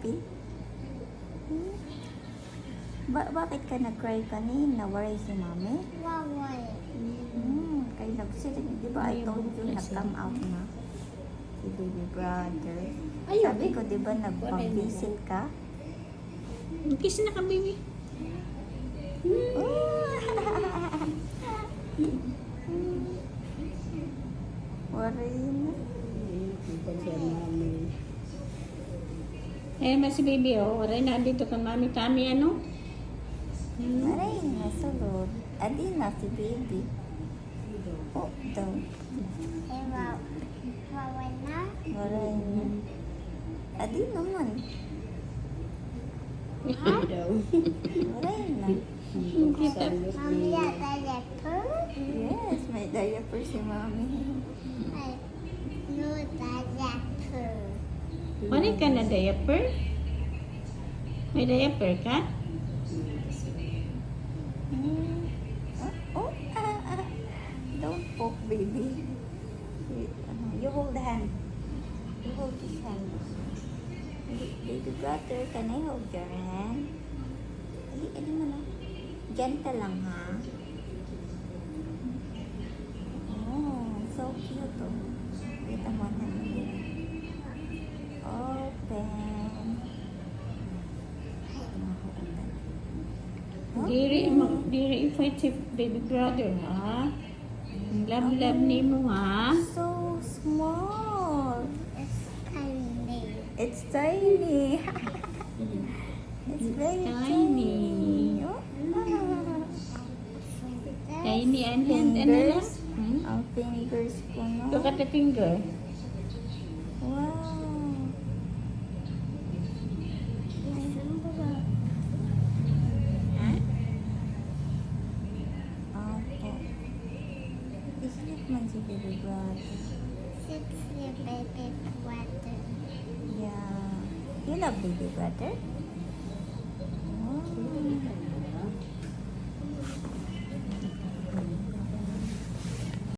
happy? Hmm? Bakit ka nag-cry kanina? Worry si mami? Waway. Kay nagsilig, di ba I told you nag-come out na si baby brother. Sabi ko, di ba nagpag-visit ka? Kiss na ka, baby. Worry na. Eh, si baby, oh. Waray na dito kang mami kami, ano? Worry na, sulod. Adi na si baby. Oh, daw. Eh, waway na. Worry na. Adi naman. Worry na. Mami yata diaper. Yes, may diaper si mami. Ay, no diaper. Waray ka na diaper? May diaper ka? Don't poke, baby. You hold the hand. You hold his hand. Baby brother, can I hold your hand? Ali mo na. Gentle lang, ha? Oh, so cute, oh. Wait, I'm on hand. Open. Diri i-fight si baby brother, ha? Ang love-love ni mo, ha? So small. It's tiny. It's tiny. It's very tiny. Oh. Tiny and hand, ano lang? Fingers. Ang fingers ko, no? Look at the finger. Wow. Ha? Opo. Isip man si baby brother. Six baby water. Yeah. You love baby brother?